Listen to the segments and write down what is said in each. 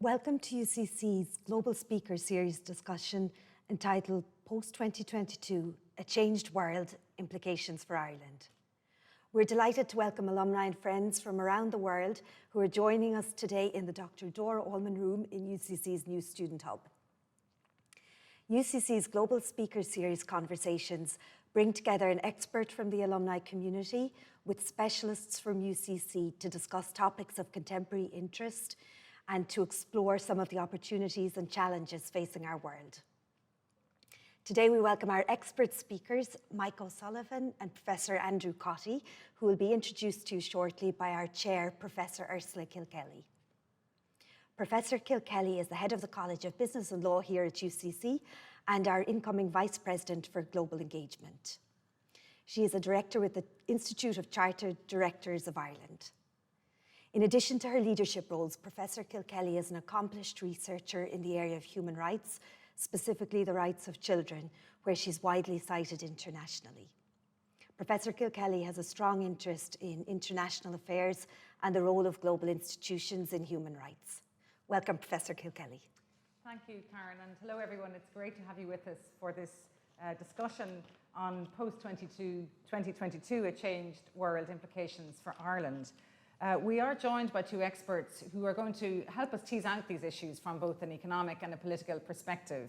Welcome to UCC's Global Speaker Series discussion entitled Post-2022, A Changed World, Implications for Ireland. We're delighted to welcome alumni and friends from around the world who are joining us today in the Dr. Dora Allman Room in UCC's new Student Hub. UCC's Global Speaker Series conversations bring together an expert from the alumni community with specialists from UCC to discuss topics of contemporary interest and to explore some of the opportunities and challenges facing our world. Today we welcome our expert speakers, Mike O'Sullivan and Professor Andrew Cottey, who will be introduced to you shortly by our chair, Professor Ursula Kilkelly. Professor Kilkelly is the head of the College of Business and Law here at UCC and our incoming Vice President for Global Engagement. She is a director with the Institute of Chartered Directors of Ireland. In addition to her leadership roles, Professor Kilkelly is an accomplished researcher in the area of human rights, specifically the rights of children, where she's widely cited internationally. Professor Kilkelly has a strong interest in international affairs and the role of global institutions in human rights. Welcome, Professor Kilkelly. Thank you, Karen, and hello everyone. It's great to have you with us for this discussion on Post-2022, A Changed World, Implications for Ireland. We are joined by two experts who are going to help us tease out these issues from both an economic and a political perspective.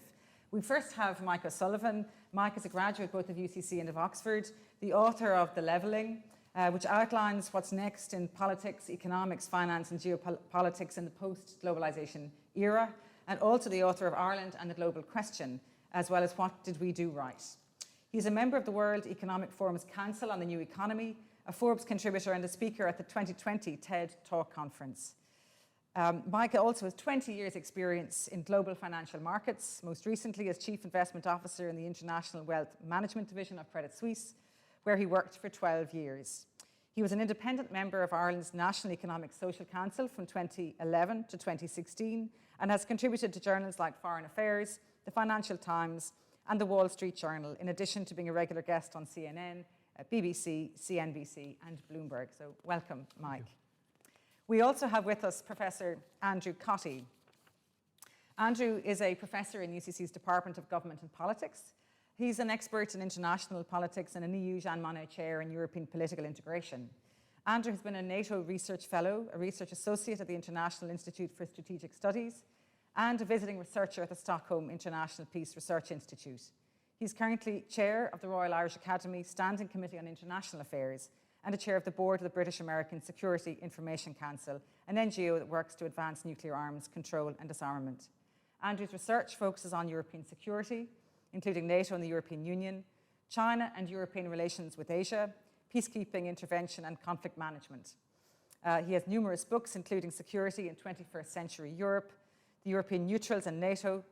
We first have Mike O'Sullivan. Mike is a graduate both of UCC and of Oxford, the author of The Levelling, which outlines what's next in politics, economics, finance and geopolitics in the post-globalization era, and also the author of Ireland and the Global Question, as well as What Did We Do Right? He's a member of the World Economic Forum's Council on the New Economy, a Forbes contributor and a speaker at the 2020 TED Talk Conference. Mike also has 20 years experience in global financial markets, most recently as Chief Investment Officer in the International Wealth Management Division of Credit Suisse, where he worked for 12 years. He was an independent member of Ireland's National Economic Social Council from 2011 to 2016 and has contributed to journals like Foreign Affairs, the Financial Times and the Wall Street Journal, in addition to being a regular guest on CNN, BBC, CNBC and Bloomberg. So welcome, Mike. We also have with us Professor Andrew Cottey. Andrew is a professor in UCC's Department of Government and Politics. He's an expert in international politics and an EU Jean Monnet Chair in European political integration. Andrew has been a NATO Research Fellow, a Research Associate at the International Institute for Strategic Studies, and a visiting researcher at the Stockholm International Peace Research Institute. He's currently chair of the Royal Irish Academy Standing Committee on International Affairs and a chair of the board of the British American Security Information Council, an NGO that works to advance nuclear arms control and disarmament. Andrew's research focuses on European security, including NATO and the European Union, China and European relations with Asia, peacekeeping, intervention and conflict management. He has numerous books, including Security in 21st Century Europe, The European Neutrals and NATO,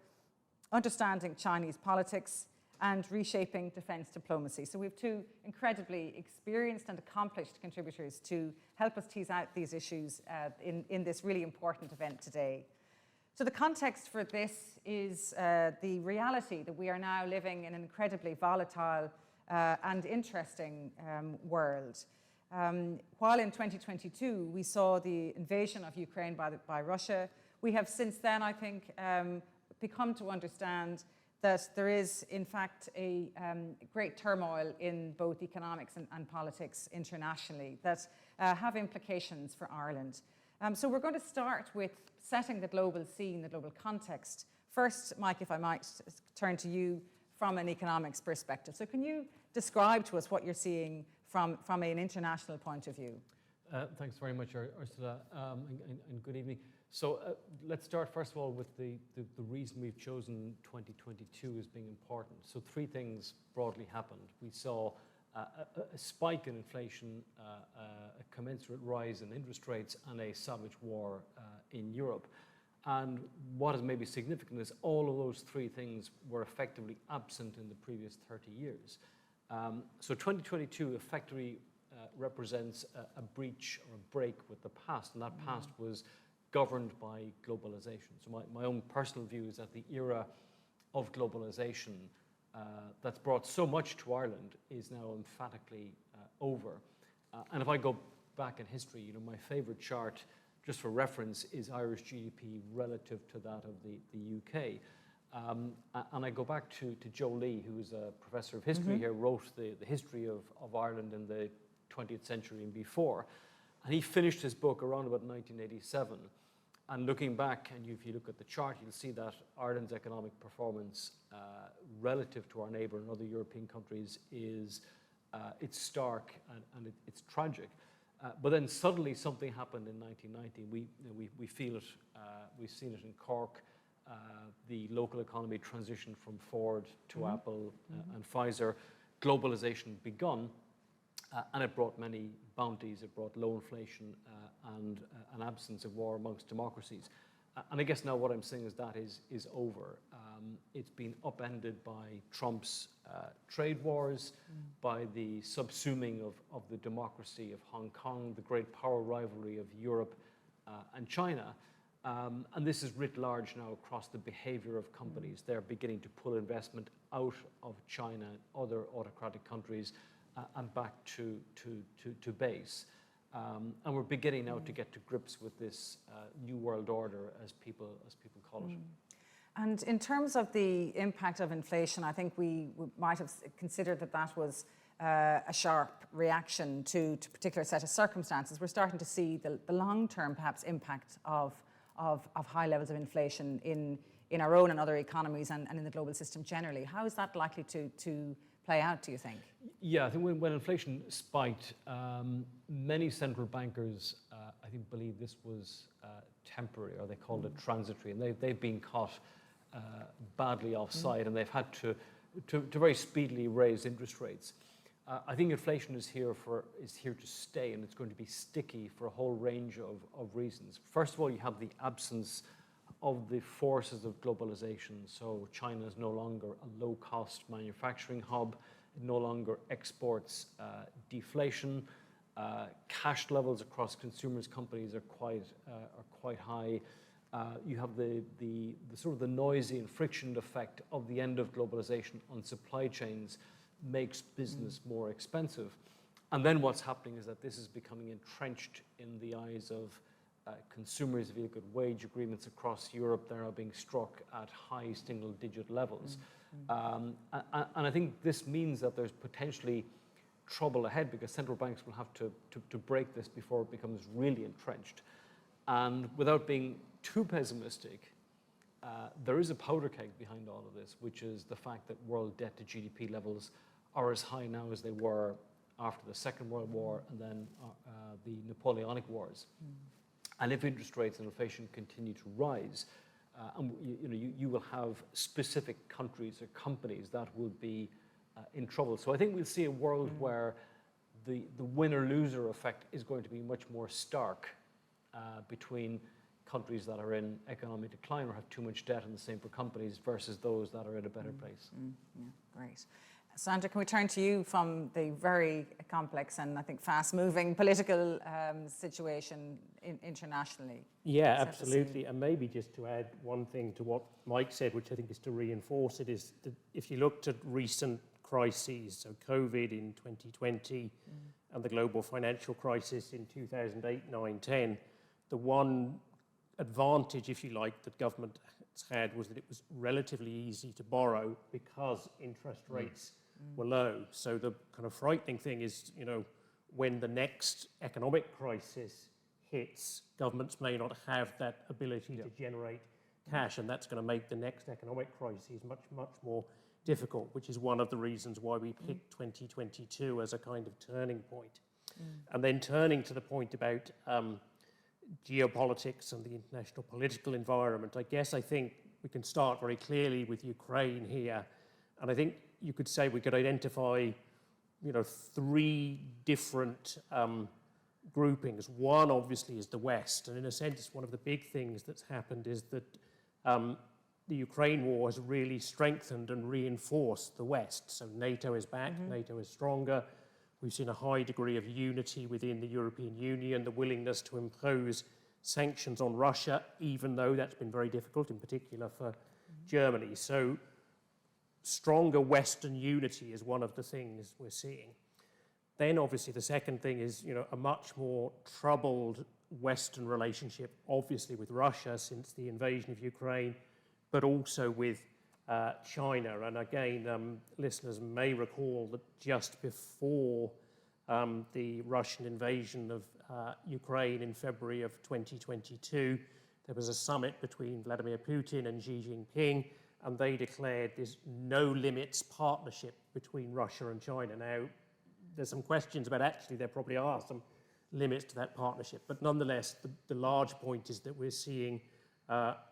Understanding Chinese Politics, and Reshaping Defence Diplomacy. So we have two incredibly experienced and accomplished contributors to help us tease out these issues in this really important event today. So the context for this is the reality that we are now living in an incredibly volatile and interesting world. While in 2022 we saw the invasion of Ukraine by Russia, we have since then, I think, become to understand that there is, in fact, a great turmoil in both economics and politics internationally that have implications for Ireland. So we're going to start with setting the global scene, the global context. First, Mike, if I might turn to you from an economics perspective. So can you describe to us what you're seeing from an international point of view? Thanks very much, Ursula, and good evening. So let's start first of all with the reason we've chosen 2022 as being important. So three things broadly happened. We saw a spike in inflation, a commensurate rise in interest rates and a savage war in Europe. And what is maybe significant is all of those three things were effectively absent in the previous 30 years. So 2022 effectively represents a breach or a break with the past, and that past was governed by globalization. So my own personal view is that the era of globalization that's brought so much to Ireland is now emphatically over. And if I go back in history, my favorite chart just for reference, is Irish GDP relative to that of the UK. And I go back to Joe Lee, who is a professor of history here, wrote the history of Ireland in the 20th century and before. And he finished his book around about 1987. And looking back, and if you look at the chart, you'll see that Ireland's economic performance relative to our neighbour and other European countries is it's stark and it's tragic. But then suddenly something happened in 1990. We feel it. We've seen it in Cork. The local economy transitioned from Ford to Apple and Pfizer. Globalization begun, and it brought many bounties. It brought low inflation and an absence of war amongst democracies. And I guess now what I'm saying is that is over. It's been upended by Trump's trade wars, by the subsuming of the democracy of Hong Kong, the great power rivalry of Europe and China. And this is writ large now across the behavior of companies. They're beginning to pull investment out of China and other autocratic countries and back to base. And we're beginning now to get to grips with this new world order, as people call it. And in terms of the impact of inflation, I think we might have considered that was a sharp reaction to a particular set of circumstances. We're starting to see the long-term, perhaps, impact of high levels of inflation in our own and other economies and in the global system generally. How is that likely to play out, do you think? Yeah, I think when inflation spiked, many central bankers, I think, believed this was temporary, or they called it transitory, and they've been caught badly offside, and they've had to very speedily raise interest rates. I think inflation is here to stay, and it's going to be sticky for a whole range of reasons. First of all, you have the absence of the forces of globalization. So China is no longer a low-cost manufacturing hub. It no longer exports deflation. Cash levels across consumers' companies are quite high. You have the sort of the noisy and friction effect of the end of globalization on supply chains makes business more expensive. And then what's happening is that this is becoming entrenched in the eyes of consumers. If you look at wage agreements across Europe, they're now being struck at high single-digit levels. And I think this means that there's potentially trouble ahead, because central banks will have to break this before it becomes really entrenched. And without being too pessimistic, there is a powder keg behind all of this, which is the fact that world debt to GDP levels are as high now as they were after the Second World War and then the Napoleonic Wars. And if interest rates and inflation continue to rise, you will have specific countries or companies that will be in trouble. So I think we'll see a world where the winner-loser effect is going to be much more stark between countries that are in economic decline or have too much debt, and the same for companies, versus those that are in a better place. Yeah, great. Sandra, can we turn to you from the very complex and I think fast-moving political situation internationally? Yeah, absolutely. And maybe just to add one thing to what Mike said, which I think is to reinforce it, is that if you looked at recent crises, so COVID in 2020 and the global financial crisis in 2008, 9, 10, the one advantage, if you like, that government had was that it was relatively easy to borrow because interest rates were low. So the kind of frightening thing is, when the next economic crisis hits, governments may not have that ability to generate cash, and that's going to make the next economic crisis much, much more difficult, which is one of the reasons why we picked 2022 as a kind of turning point. And then turning to the point about geopolitics and the international political environment, I think we can start very clearly with Ukraine here. And I think you could say we could identify, three different groupings. One, obviously, is the West. And in a sense, one of the big things that's happened is that the Ukraine war has really strengthened and reinforced the West. So NATO is back, NATO is stronger. We've seen a high degree of unity within the European Union, the willingness to impose sanctions on Russia, even though that's been very difficult, in particular for Germany. So stronger Western unity is one of the things we're seeing. Then obviously the second thing is, a much more troubled Western relationship, obviously with Russia since the invasion of Ukraine, but also with China. And again, listeners may recall that just before the Russian invasion of Ukraine in February of 2022, there was a summit between Vladimir Putin and Xi Jinping, and they declared this no limits partnership between Russia and China. Now, there's some questions about actually there probably are some limits to that partnership, but nonetheless, the large point is that we're seeing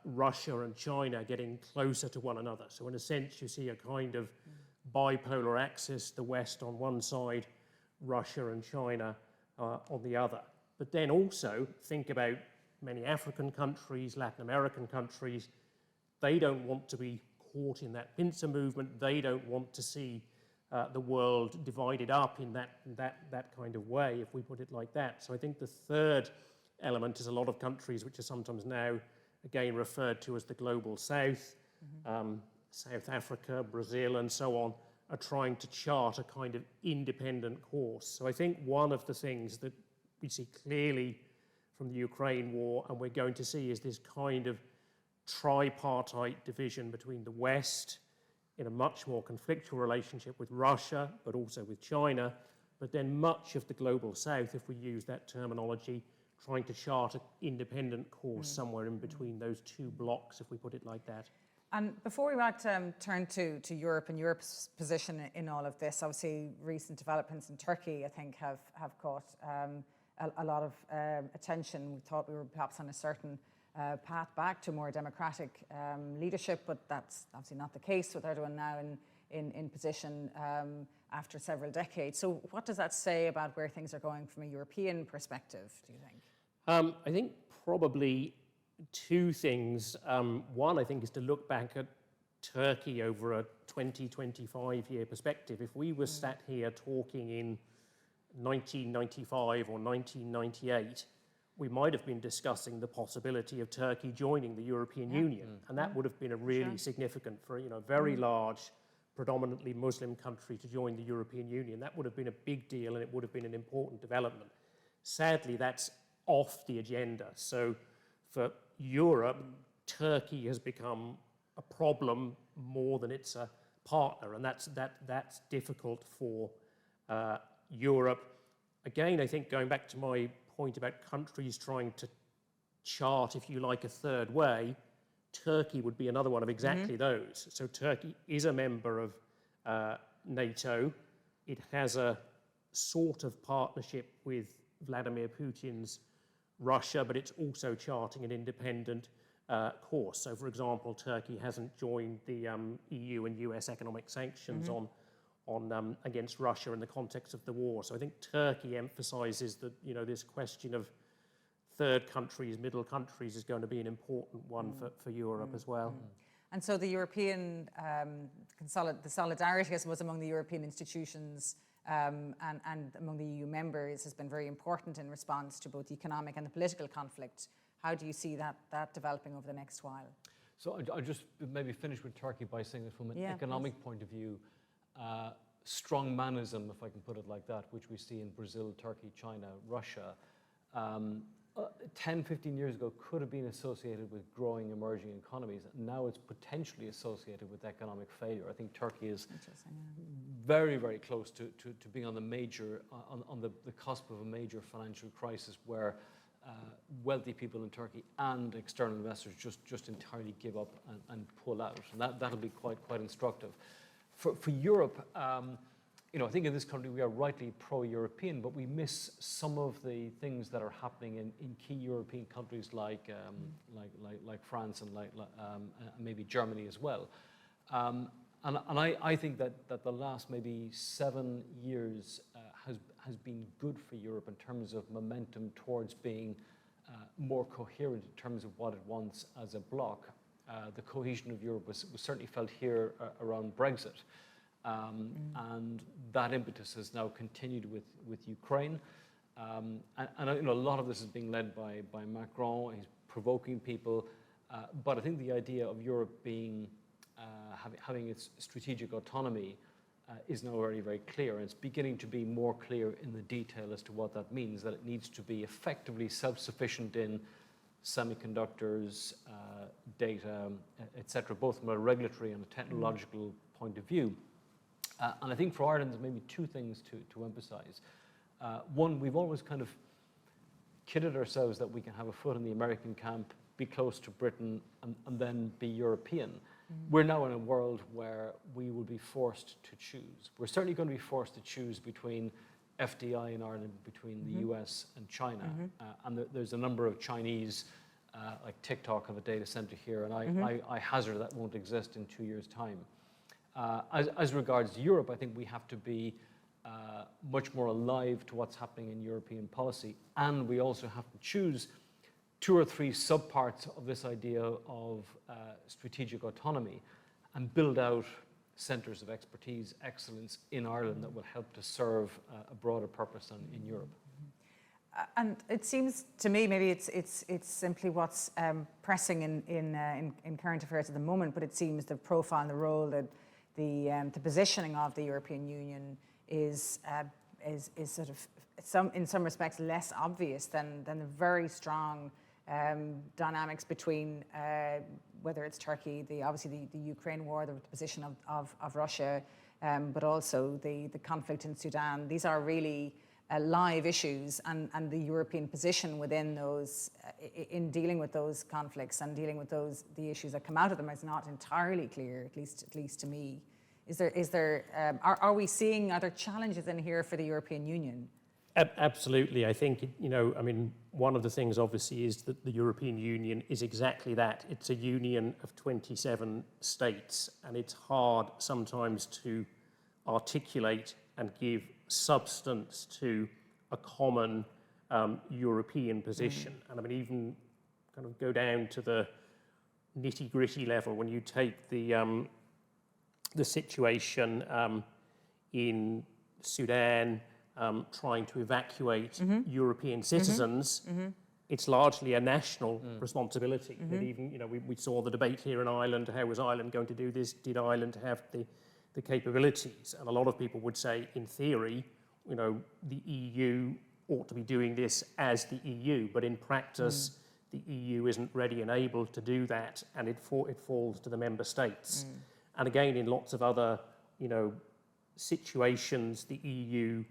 Russia and China getting closer to one another. So in a sense, you see a kind of bipolar axis, the West on one side, Russia and China on the other. But then also think about many African countries, Latin American countries. They don't want to be caught in that pincer movement. They don't want to see the world divided up in that kind of way, if we put it like that. So I think the third element is a lot of countries which are sometimes now, again, referred to as the global south, South Africa, Brazil, and so on, are trying to chart a kind of independent course. So I think one of the things that we see clearly from the Ukraine war, and we're going to see, is this kind of tripartite division between the West in a much more conflictual relationship with Russia, but also with China, but then much of the global south, if we use that terminology, trying to chart an independent course somewhere in between those two blocks, if we put it like that. And before we might turn to Europe and Europe's position in all of this, obviously recent developments in Turkey, I think, have caught a lot of attention. We thought we were perhaps on a certain path back to more democratic leadership, but that's obviously not the case with Erdogan now in position after several decades. So what does that say about where things are going from a European perspective, do you think? I think probably two things. One, I think, is to look back at Turkey over a 20-25-year perspective. If we were sat here talking in 1995 or 1998, we might have been discussing the possibility of Turkey joining the European Union. And that would have been a really significant, for a very large, predominantly Muslim country to join the European Union. That would have been a big deal, and it would have been an important development. Sadly, that's off the agenda. So for Europe, Turkey has become a problem more than it's a partner, and that's difficult for Europe. Again, I think going back to my point about countries trying to chart, if you like, a third way, Turkey would be another one of exactly those. So Turkey is a member of NATO. It has a sort of partnership with Vladimir Putin's Russia, but it's also charting an independent course. So, for example, Turkey hasn't joined the EU and US economic sanctions on against Russia in the context of the war. So I think Turkey emphasizes that, this question of third countries, middle countries, is going to be an important one for Europe as well. And so the European, the solidarity, I suppose, among the European institutions and among the EU members has been very important in response to both the economic and the political conflict. How do you see that developing over the next while? So I'll just maybe finish with Turkey by saying that from an economic point of view, strongmanism, if I can put it like that, which we see in Brazil, Turkey, China, Russia, 10, 15 years ago could have been associated with growing emerging economies. Now it's potentially associated with economic failure. I think Turkey is very, very close to being on the cusp of a major financial crisis where wealthy people in Turkey and external investors just entirely give up and pull out. And that'll be quite instructive. For Europe, I think in this country we are rightly pro-European, but we miss some of the things that are happening in key European countries like France and maybe Germany as well. And I think that the last maybe 7 years has been good for Europe in terms of momentum towards being more coherent in terms of what it wants as a bloc. The cohesion of Europe was certainly felt here around Brexit. And that impetus has now continued with Ukraine. And a lot of this is being led by Macron. He's provoking people. But I think the idea of Europe being having its strategic autonomy is now very, very clear, and it's beginning to be more clear in the detail as to what that means, that it needs to be effectively self-sufficient in semiconductors, data, etc., both from a regulatory and a technological point of view. And I think for Ireland, there's maybe two things to emphasize. One, we've always kind of kidded ourselves that we can have a foot in the American camp, be close to Britain, and then be European. We're now in a world where we will be forced to choose. We're certainly going to be forced to choose between FDI in Ireland, between the US and China. And there's a number of Chinese, like TikTok, have a data center here, and I hazard that won't exist in 2 years' time. As regards Europe, I think we have to be much more alive to what's happening in European policy, and we also have to choose 2 or 3 subparts of this idea of strategic autonomy and build out centres of expertise, excellence in Ireland that will help to serve a broader purpose in Europe. And it seems to me, maybe it's simply what's pressing in current affairs at the moment, but it seems the profile and the role that the positioning of the European Union is sort of in some respects less obvious than the very strong dynamics between whether it's Turkey, obviously the Ukraine war, the position of Russia, but also the conflict in Sudan. These are really live issues, and the European position within those, in dealing with those conflicts and dealing with the issues that come out of them is not entirely clear, at least to me. Are we seeing other challenges in here for the European Union? Absolutely. I think, one of the things obviously is that the European Union is exactly that. It's a union of 27 states, and it's hard sometimes to articulate and give substance to a common European position. And even kind of go down to the nitty-gritty level, when you take the situation in Sudan, trying to evacuate European citizens, it's largely a national responsibility. But even, we saw the debate here in Ireland, how was Ireland going to do this? Did Ireland have the capabilities? And a lot of people would say, in theory, the EU ought to be doing this as the EU, but in practice, the EU isn't ready and able to do that, and it falls to the member states. And again, in lots of other, situations, the EU,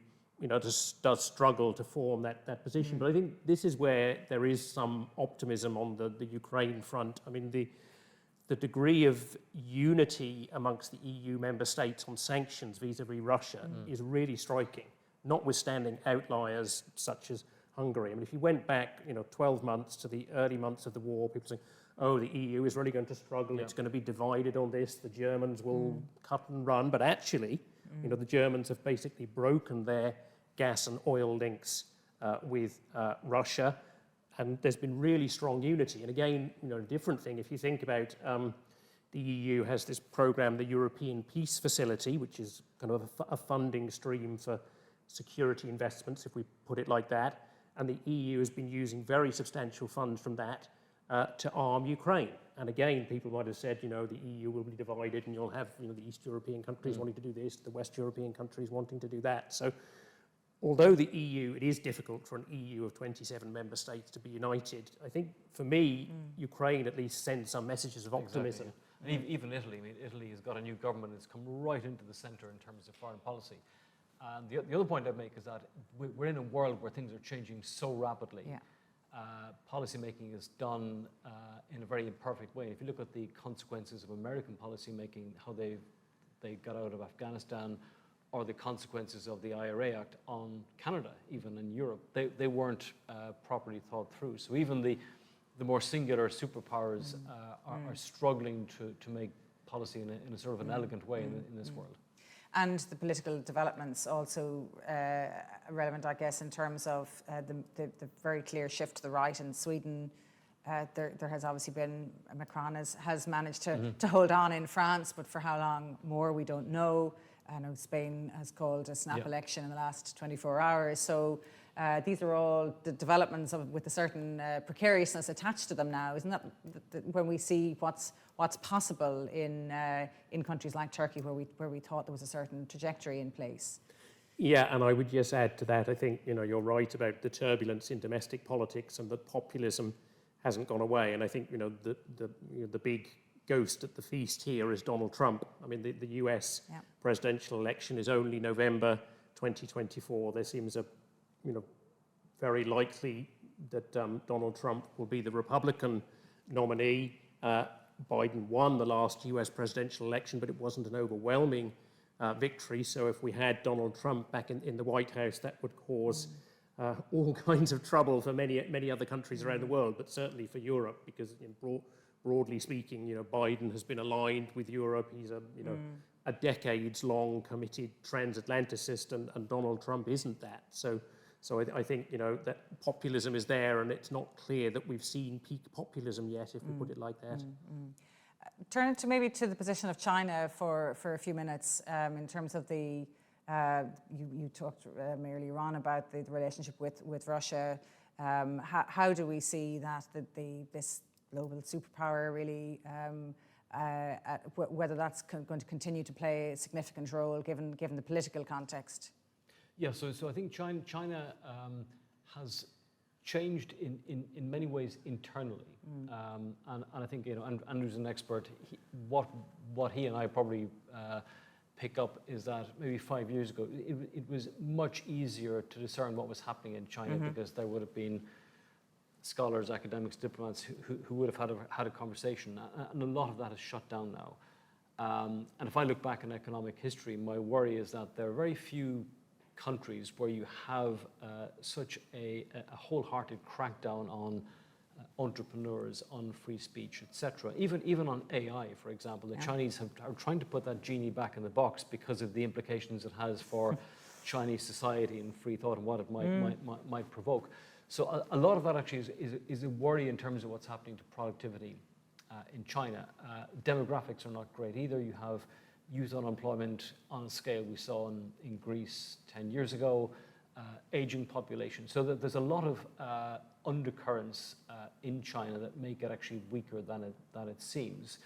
does struggle to form that position. But I think this is where there is some optimism on the Ukraine front. The degree of unity amongst the EU member states on sanctions vis-a-vis Russia is really striking, notwithstanding outliers such as Hungary. If you went back, 12 months to the early months of the war, people saying, oh, the EU is really going to struggle, it's going to be divided on this, the Germans will cut and run. But actually, the Germans have basically broken their gas and oil links with Russia, and there's been really strong unity. And again, a different thing, if you think about the EU has this program, the European Peace Facility, which is kind of a funding stream for security investments, if we put it like that. And the EU has been using very substantial funds from that to arm Ukraine. And again, people might have said, the EU will be divided and you'll have, the East European countries wanting to do this, the West European countries wanting to do that. So although the EU, it is difficult for an EU of 27 member states to be united, I think for me, Ukraine at least sends some messages of optimism. Exactly. And even Italy, Italy has got a new government that's come right into the centre in terms of foreign policy. And the other point I'd make is that we're in a world where things are changing so rapidly. Policy making is done in a very imperfect way. If you look at the consequences of American policy making, how they got out of Afghanistan, or the consequences of the IRA Act on Canada, even in Europe, they weren't properly thought through. So even the more singular superpowers are struggling to make policy in a sort of an elegant way in this world. And the political developments also relevant, I guess, in terms of the very clear shift to the right in Sweden. There has obviously been, Macron has managed to hold on in France, but for how long more, we don't know. I know Spain has called a snap election in the last 24 hours. So These are all the developments with a certain precariousness attached to them now. Isn't that when we see what's possible in countries like Turkey, where we thought there was a certain trajectory in place? Yeah, and I would just add to that, I think, you're right about the turbulence in domestic politics and that populism hasn't gone away. And I think, the big ghost at the feast here is Donald Trump. I mean, the US presidential election is only November 2024. There seems very likely that Donald Trump will be the Republican nominee. Biden won the last US presidential election, but it wasn't an overwhelming victory. So if we had Donald Trump back in the White House, that would cause all kinds of trouble for many other countries around the world, but certainly for Europe, because broadly speaking, Biden has been aligned with Europe. He's a decades-long committed transatlanticist, and Donald Trump isn't that. So I think that populism is there, and it's not clear that we've seen peak populism yet, if we put it like that. Turning to maybe to the position of China for a few minutes, in terms of the you talked earlier on about the relationship with Russia. How do we see that this global superpower really, whether that's going to continue to play a significant role given the political context? Yeah, so I think China has changed in many ways internally, and I think Andrew's an expert. What he and I probably pick up is that maybe 5 years ago it was much easier to discern what was happening in China, because there would have been scholars, academics, diplomats who would have had a conversation, and a lot of that is shut down now. And if I look back in economic history, my worry is that there are very few countries where you have such a wholehearted crackdown on entrepreneurs, on free speech, etc. Even on AI, for example, the Chinese are trying to put that genie back in the box because of the implications it has for Chinese society and free thought and what it might provoke. So a lot of that actually is a worry in terms of what's happening to productivity in China. Demographics are not great either. You have youth unemployment on a scale we saw in Greece 10 years ago, aging population. So that there's a lot of undercurrents in China that make it actually weaker than it seems.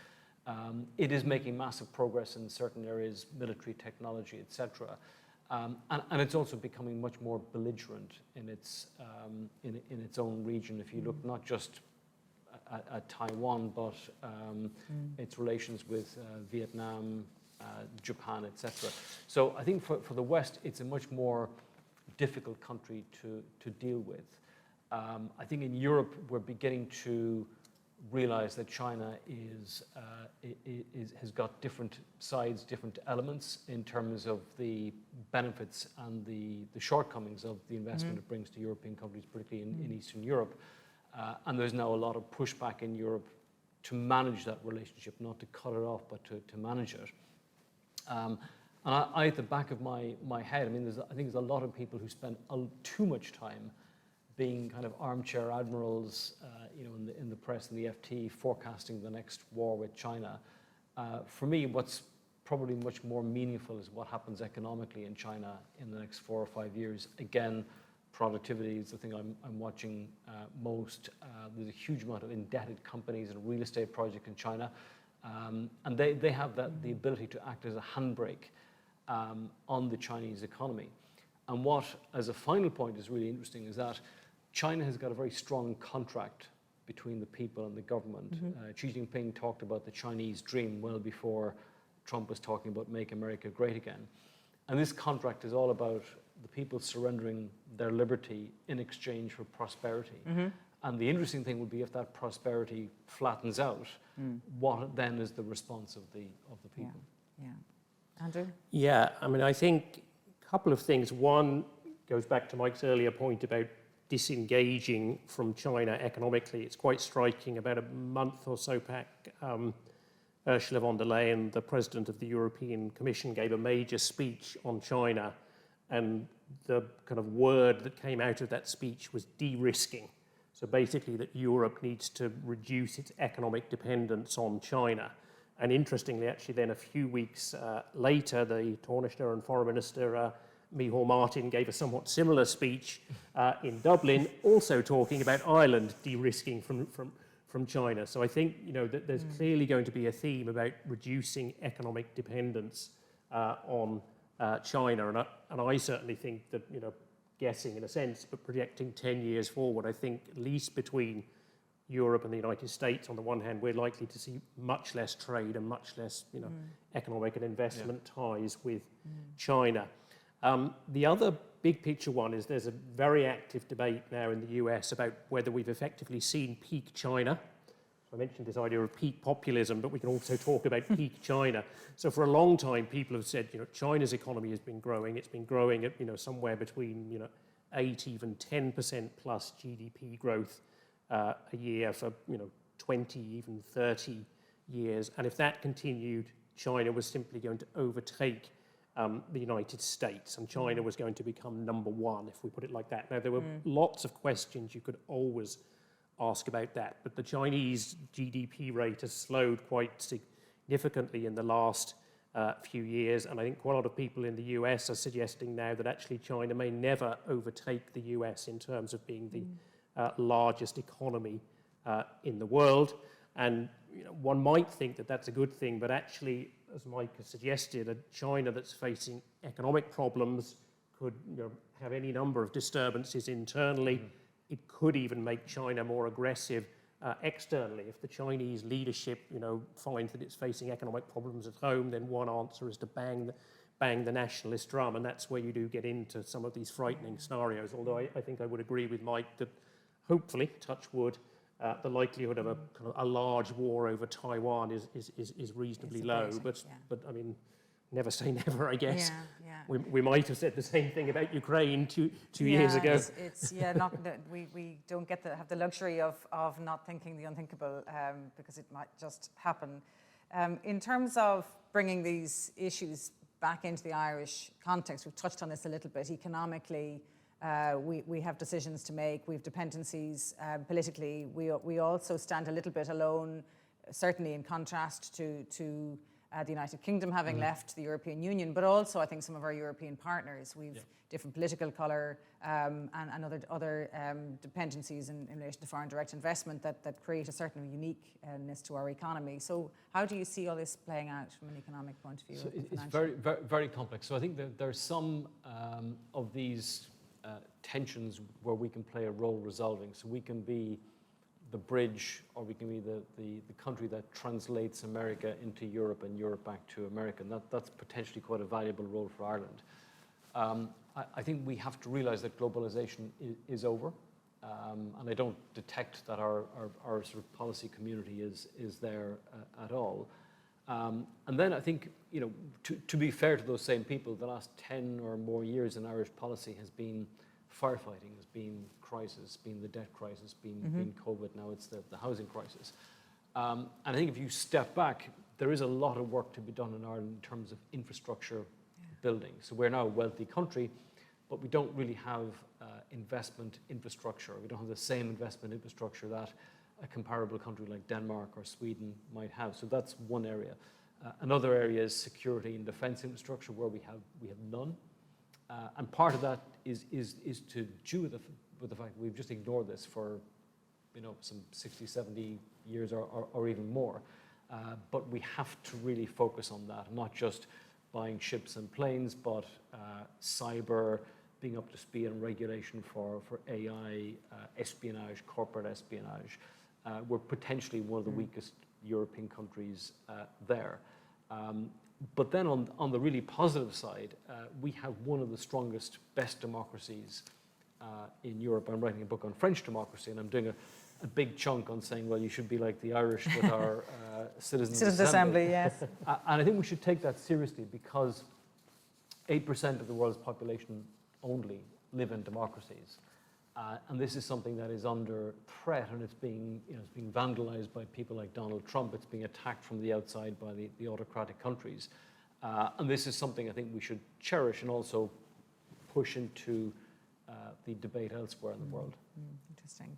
It is making massive progress in certain areas, military technology, etc. And it's also becoming much more belligerent in its own region. If you look not just at Taiwan, but its relations with Vietnam, Japan, etc. So I think for the West, it's a much more difficult country to deal with. I think in Europe, we're beginning to realize that China has got different sides, different elements in terms of the benefits and the shortcomings of the investment it brings to European countries, particularly in Eastern Europe. And there's now a lot of pushback in Europe to manage that relationship, not to cut it off, but to manage it. And I, at the back of my head, I mean, I think there's a lot of people who spend too much time being kind of armchair admirals, in the press and the FT, forecasting the next war with China. For me, what's probably much more meaningful is what happens economically in China in the next 4 or 5 years. Again, productivity is the thing I'm watching most. There's a huge amount of indebted companies and real estate projects in China. And they have the ability to act as a handbrake on the Chinese economy. And what, as a final point, is really interesting is that China has got a very strong contract between the people and the government. Xi Jinping talked about the Chinese dream well before Trump was talking about Make America Great Again. And this contract is all about the people surrendering their liberty in exchange for prosperity. And the interesting thing would be if that prosperity flattens out, what then is the response of the people? Yeah. Andrew? Yeah, I mean, I think a couple of things. One goes back to Mike's earlier point about disengaging from China economically. It's quite striking. About a month or so back, Ursula von der Leyen, the president of the European Commission, gave a major speech on China. And the kind of word that came out of that speech was de-risking. So basically that Europe needs to reduce its economic dependence on China. And interestingly, actually then a few weeks later, the Taoiseach and Foreign Minister Micheál Martin gave a somewhat similar speech in Dublin, also talking about Ireland de-risking from China. So I think, you know, that there's clearly going to be a theme about reducing economic dependence on China. And I certainly think that, you know, guessing in a sense, but projecting 10 years forward, I think at least between Europe and the United States, on the one hand, we're likely to see much less trade and much less, you know, economic and investment ties with China. The other big picture one is there's a very active debate now in the US about whether we've effectively seen peak China. I mentioned this idea of peak populism, but we can also talk about peak China. So for a long time, people have said, you know, China's economy has been growing. It's been growing at, you know, somewhere between, you know, 8, even 10% plus GDP growth a year for, you know, 20, even 30 years. And if that continued, China was simply going to overtake the United States, and China was going to become number one, if we put it like that. Now, there were lots of questions you could always ask about that, but the Chinese GDP rate has slowed quite significantly in the last few years, and I think quite a lot of people in the US are suggesting now that actually China may never overtake the US in terms of being the largest economy in the world. And you know, one might think that that's a good thing, but actually, as Mike has suggested, a China that's facing economic problems could, you know, have any number of disturbances internally. It could even make China more aggressive externally. If the Chinese leadership, you know, finds that it's facing economic problems at home, then one answer is to bang the nationalist drum, and that's where you do get into some of these frightening scenarios. Although I think I would agree with Mike that hopefully, touch wood, the likelihood of a kind of a large war over Taiwan is reasonably low. But I mean, never say never, I guess. We might have said the same thing about Ukraine two years ago. It's not that we don't have the luxury of not thinking the unthinkable because it might just happen. In terms of bringing these issues back into the Irish context, we've touched on this a little bit. Economically, we have decisions to make. We have dependencies politically. We also stand a little bit alone, certainly in contrast to the United Kingdom having left the European Union, but also I think some of our European partners. We've different political colour and other dependencies in relation to foreign direct investment that create a certain uniqueness to our economy. So how do you see all this playing out from an economic point of view? So it's very, very, very complex. So I think that there are some of these tensions where we can play a role resolving. So we can be the bridge, or we can be the country that translates America into Europe and Europe back to America. And that's potentially quite a valuable role for Ireland. I think we have to realize that globalization is over. And I don't detect that our sort of policy community is there at all. And then I think, you know, to be fair to those same people, the last 10 or more years in Irish policy has been firefighting, has been crisis, been the debt crisis, been COVID, now it's the housing crisis. And I think if you step back, there is a lot of work to be done in Ireland in terms of infrastructure building. So we're now a wealthy country, but we don't really have investment infrastructure. We don't have the same investment infrastructure that a comparable country like Denmark or Sweden might have. So that's one area. Another area is security and defense infrastructure, where we have none. And part of that is to do with the fact that we've just ignored this for, you know, some 60, 70 years or even more. But we have to really focus on that, not just buying ships and planes, but cyber, being up to speed on regulation for AI, espionage, corporate espionage. We're potentially one of the weakest European countries there. But then on the really positive side, we have one of the strongest, best democracies in Europe. I'm writing a book on French democracy, and I'm doing a big chunk on saying, well, you should be like the Irish with our Citizens' Assembly. Yes. And I think we should take that seriously, because 8% of the world's population only live in democracies. And this is something that is under threat, and it's being vandalized by people like Donald Trump. It's being attacked from the outside by the autocratic countries. And this is something I think we should cherish and also push into the debate elsewhere in the world. Interesting.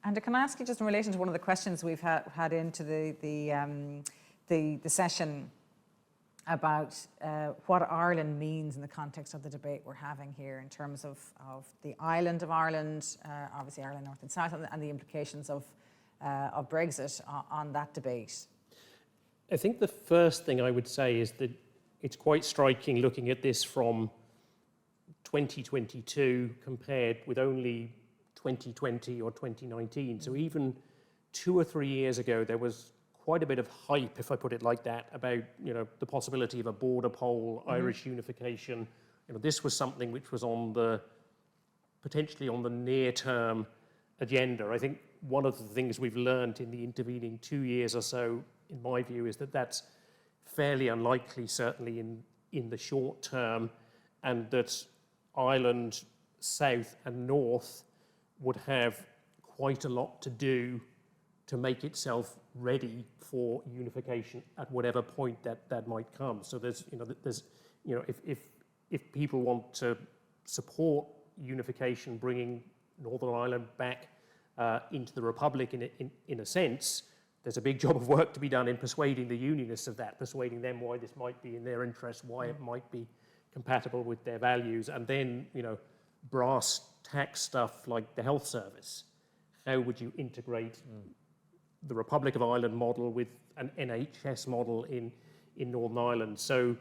And can I ask you, just in relation to one of the questions we've had into the session, about what Ireland means in the context of the debate we're having here in terms of the island of Ireland, obviously Ireland North and South, and the implications of Brexit on that debate. I think the first thing I would say is that it's quite striking looking at this from 2022 compared with only 2020 or 2019. So even 2 or 3 years ago, there was quite a bit of hype, if I put it like that, about the possibility of a border poll, Irish unification. This was something which was potentially on the near-term agenda. I think one of the things we've learned in the intervening 2 years or so, in my view, is that that's fairly unlikely, certainly in the short term, and that Ireland South and North would have quite a lot to do to make itself ready for unification at whatever point that might come. So if people want to support unification, bringing Northern Ireland back into the Republic in a sense, there's a big job of work to be done in persuading the unionists of that, persuading them why this might be in their interest, why it might be compatible with their values, and then brass tax stuff like the health service. How would you integrate the Republic of Ireland model with an NHS model in Northern Ireland? So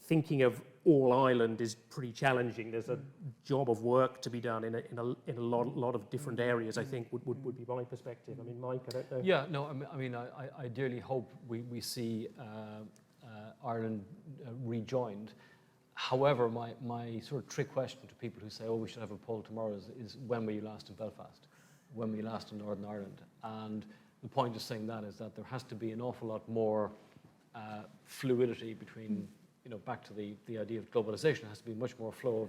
thinking of all Ireland is pretty challenging. There's a job of work to be done in a lot of different areas, I think, would be my perspective. I mean, Mike, I don't know. Yeah, no, I mean, I dearly hope we see Ireland rejoined. However, my sort of trick question to people who say, oh, we should have a poll tomorrow is when were you last in Belfast? When were you last in Northern Ireland? And the point of saying that is that there has to be an awful lot more fluidity between, back to the idea of globalization. There has to be much more flow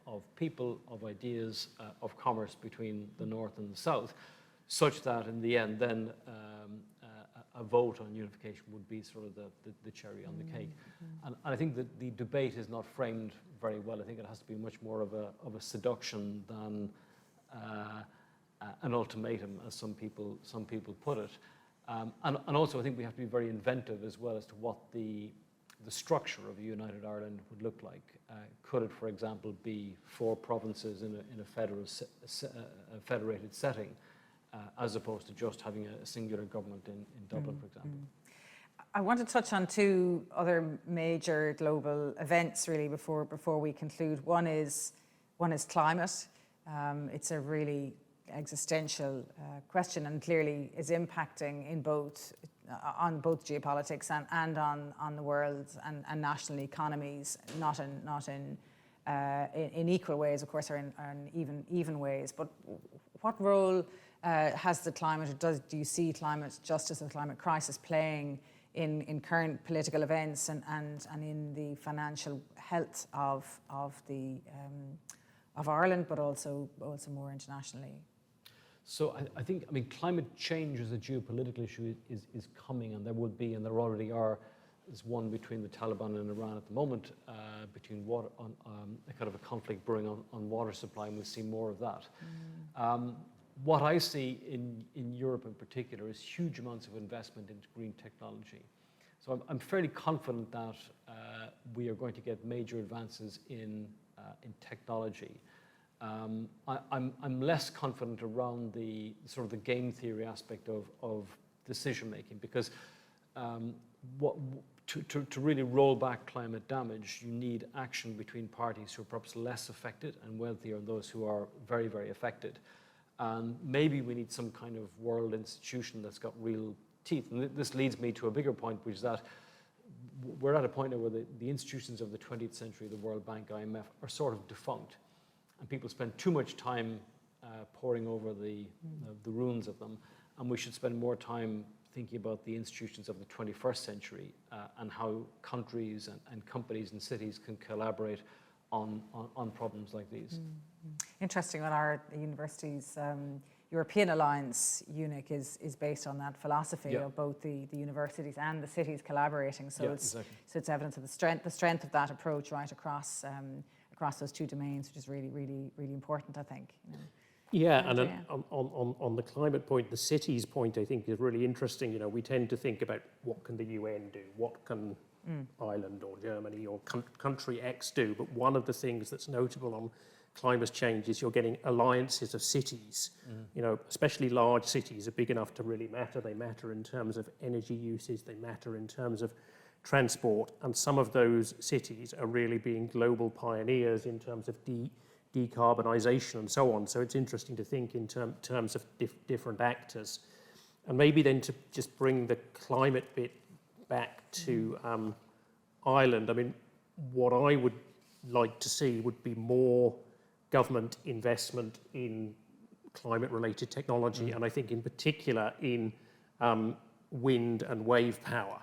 of people, of ideas, of commerce between the North and the South, such that in the end then a vote on unification would be sort of the cherry on the cake. And I think that the debate is not framed very well. I think it has to be much more of a seduction than an ultimatum, as some people put it. And also I think we have to be very inventive as well as to what the structure of a united Ireland would look like. Could it, for example, be 4 provinces in a federated setting, as opposed to just having a singular government in Dublin, for example? I want to touch on 2 other major global events really before we conclude. One is climate. It's a really existential question and clearly is impacting on both geopolitics and on the world and national economies, not in equal ways, of course, or in even ways. But what role has the climate, or do you see climate justice and climate crisis playing in current political events and in the financial health of Ireland, but also more internationally? So I think, climate change as a geopolitical issue is coming, and there would be, and there already are. There's one between the Taliban and Iran at the moment, between water on a kind of a conflict brewing on water supply, and we'll see more of that. What I see in Europe in particular is huge amounts of investment into green technology. So I'm fairly confident that we are going to get major advances in technology. I'm less confident around the sort of the game theory aspect of decision making, because to really roll back climate damage, you need action between parties who are perhaps less affected and wealthier than those who are very, very affected. And maybe we need some kind of world institution that's got real teeth. And this leads me to a bigger point, which is that we're at a point now where the institutions of the 20th century, the World Bank, IMF, are sort of defunct. And people spend too much time poring over the ruins of them. And we should spend more time thinking about the institutions of the 21st century and how countries and companies and cities can collaborate on problems like these. Interesting that our university's European Alliance, UNIC, is based on that philosophy of both the universities and the cities collaborating. So it's evidence of the strength of that approach right across those 2 domains, which is really, really, really important, I think. Yeah, and on the climate point, the cities point, I think, is really interesting. We tend to think about what can the UN do, what can Ireland or Germany or country X do. But one of the things that's notable on climate change is you're getting alliances of cities. You know, especially large cities are big enough to really matter. They matter in terms of energy usage. They matter in terms of transport. And some of those cities are really being global pioneers in terms of decarbonisation and so on. So it's interesting to think in terms of different actors. And maybe then to just bring the climate bit back to Ireland, I mean, what I would like to see would be more government investment in climate-related technology, and I think in particular in wind and wave power.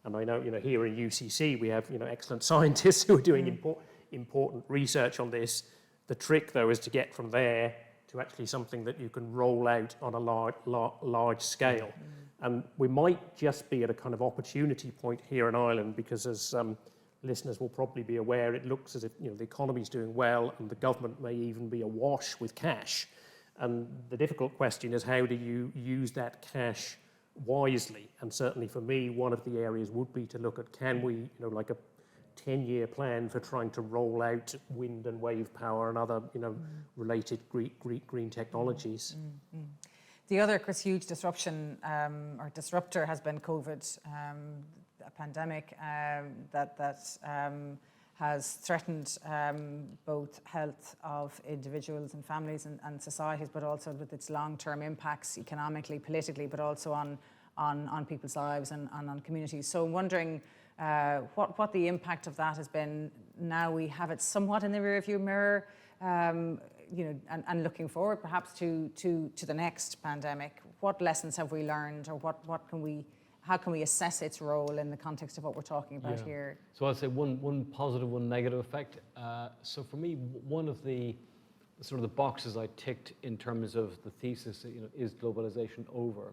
And I know, you know, here in UCC we have, you know, excellent scientists who are doing important research on this. The trick, though, is to get from there to actually something that you can roll out on a large scale. And we might just be at a kind of opportunity point here in Ireland, because as listeners will probably be aware, it looks as if, you know, the economy's doing well and the government may even be awash with cash. And the difficult question is, how do you use that cash wisely? And certainly for me, one of the areas would be to look at, can we, you know, like a 10-year plan for trying to roll out wind and wave power and other, you know, related green technologies. The other, Chris, huge disruption or disruptor has been COVID, a pandemic that has threatened both health of individuals and families and societies, but also with its long-term impacts economically, politically, but also on people's lives and on communities. So I'm wondering what the impact of that has been. Now we have it somewhat in the rearview mirror, you know, and looking forward perhaps to the next pandemic. What lessons have we learned, or how can we assess its role in the context of what we're talking about here? So I'll say one positive, one negative effect. So for me, one of the sort of the boxes I ticked in terms of the thesis, you know, is globalization over,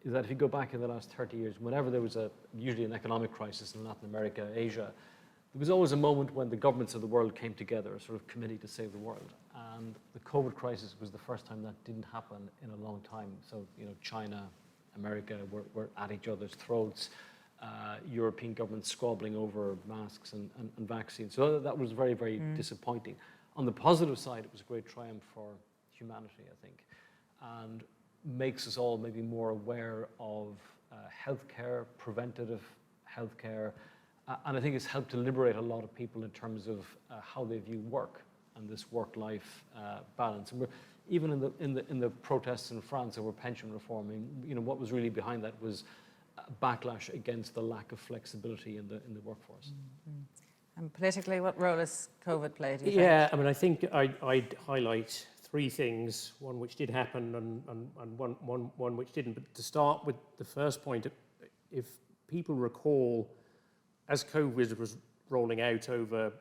is that if you go back in the last 30 years, whenever there was usually an economic crisis in Latin America, Asia, there was always a moment when the governments of the world came together, a sort of committee to save the world. And the COVID crisis was the first time that didn't happen in a long time. So, you know, China, America were at each other's throats, European governments squabbling over masks and vaccines. So that was very, very disappointing. On the positive side, it was a great triumph for humanity, I think, and makes us all maybe more aware of healthcare, preventative healthcare, and I think it's helped to liberate a lot of people in terms of how they view work and this work-life balance. And we're, even in the protests in France over pension reform, I mean, you know, what was really behind that was a backlash against the lack of flexibility in the workforce. And politically, what role has COVID played? Yeah, I mean, I think I'd highlight three things, one which did happen and one which didn't. But to start with the first point, if people recall, as COVID was rolling out over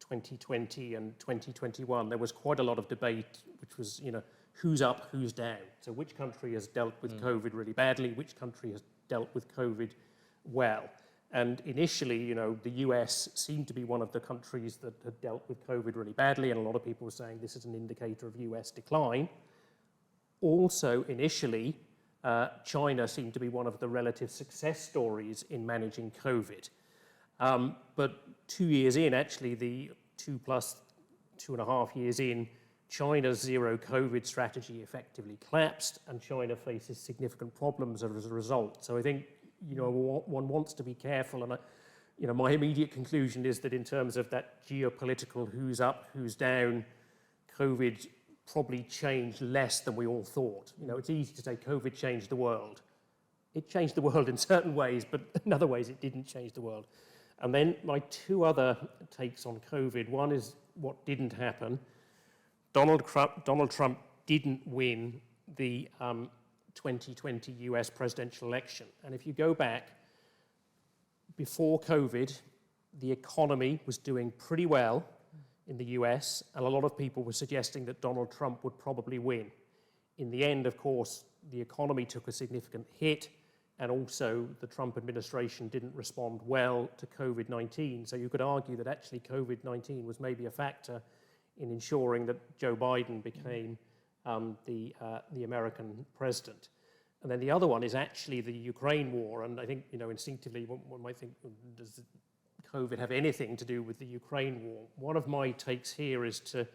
2020 and 2021, there was quite a lot of debate, which was, you know, who's up, who's down. So which country has dealt with COVID really badly, which country has dealt with COVID well. And initially, you know, the US seemed to be one of the countries that had dealt with COVID really badly, and a lot of people were saying this is an indicator of US decline. Also, initially, China seemed to be one of the relative success stories in managing COVID. But 2 years in, actually, the 2.5 years in, China's zero COVID strategy effectively collapsed, and China faces significant problems as a result. So I think, you know, one wants to be careful, and you know, my immediate conclusion is that in terms of that geopolitical who's up, who's down, COVID probably changed less than we all thought. You know, it's easy to say COVID changed the world. It changed the world in certain ways, but in other ways it didn't change the world. And then my two other takes on COVID. One is what didn't happen. Donald Trump didn't win the 2020 US presidential election. And if you go back, before COVID, the economy was doing pretty well in the US, and a lot of people were suggesting that Donald Trump would probably win. In the end, of course, the economy took a significant hit, and also the Trump administration didn't respond well to COVID-19. So you could argue that actually COVID-19 was maybe a factor in ensuring that Joe Biden became the American president. And then the other one is actually the Ukraine war. And I think, instinctively one might think, does COVID have anything to do with the Ukraine war? One of my takes here is to,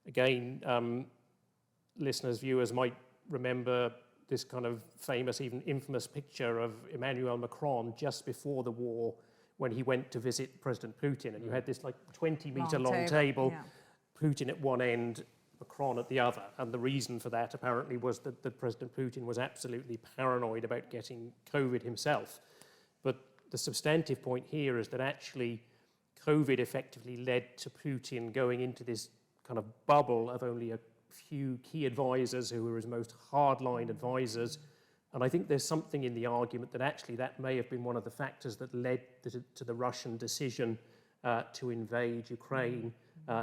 again, listeners, viewers might remember this kind of famous, even infamous picture of Emmanuel Macron just before the war when he went to visit President Putin. And you had this like 20-meter long table, Putin at one end, Macron at the other. And the reason for that apparently was that President Putin was absolutely paranoid about getting COVID himself. But the substantive point here is that actually COVID effectively led to Putin going into this kind of bubble of only a few key advisors who were his most hardline advisors. And I think there's something in the argument that actually that may have been one of the factors that led to the Russian decision to invade Ukraine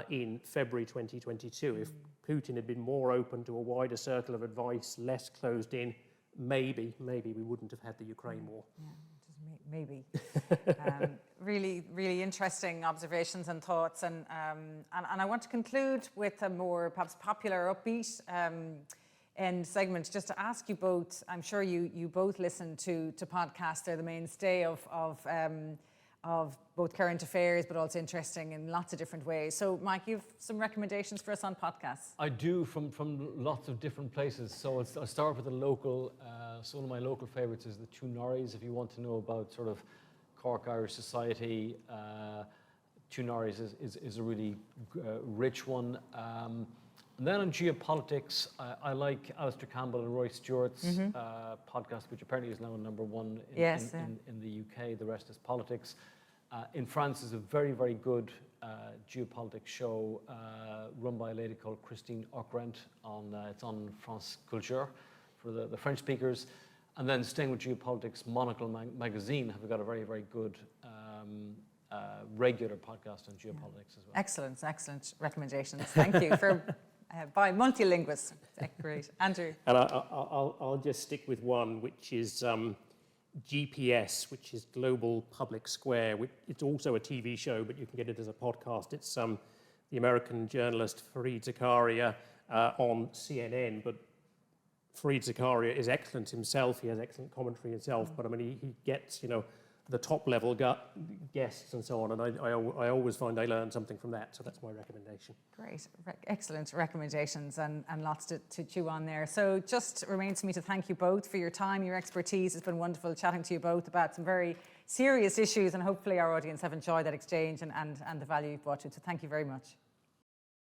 in February 2022. If Putin had been more open to a wider circle of advice, less closed in, maybe we wouldn't have had the Ukraine war. Yeah, just maybe. Really, really interesting observations and thoughts. And I want to conclude with a more perhaps popular, upbeat end segment, just to ask you both. I'm sure you both listen to podcasts. They're the mainstay of both current affairs, but also interesting in lots of different ways. So, Mike, you have some recommendations for us on podcasts? I do, from lots of different places. So I'll start with a local. So one of my local favourites is the Two Norries. If you want to know about sort of Cork Irish society, Two Norries is a really rich one. And then on geopolitics, I like Alistair Campbell and Roy Stewart's podcast, which apparently is now #1 in the UK. The Rest is Politics. In France is a very, very good geopolitics show run by a lady called Christine Ockrent. It's on France Culture for the French speakers. And then staying with geopolitics, Monocle magazine have got a very, very good regular podcast on geopolitics as well. Excellent recommendations. Thank you for by multilinguals. Great, Andrew. And I'll just stick with one, which is GPS, which is Global Public Square. It's also a TV show, but you can get it as a podcast. It's the American journalist Fareed Zakaria on CNN, but Fareed Zakaria is excellent himself. He has excellent commentary himself, but I mean, he gets, the top level guests and so on, and I always find I learn something from that, so that's my recommendation. Great, excellent recommendations and lots to chew on there. So just remains for me to thank you both for your time, your expertise. It's been wonderful chatting to you both about some very serious issues, and hopefully our audience have enjoyed that exchange and the value you've brought to it. So thank you very much.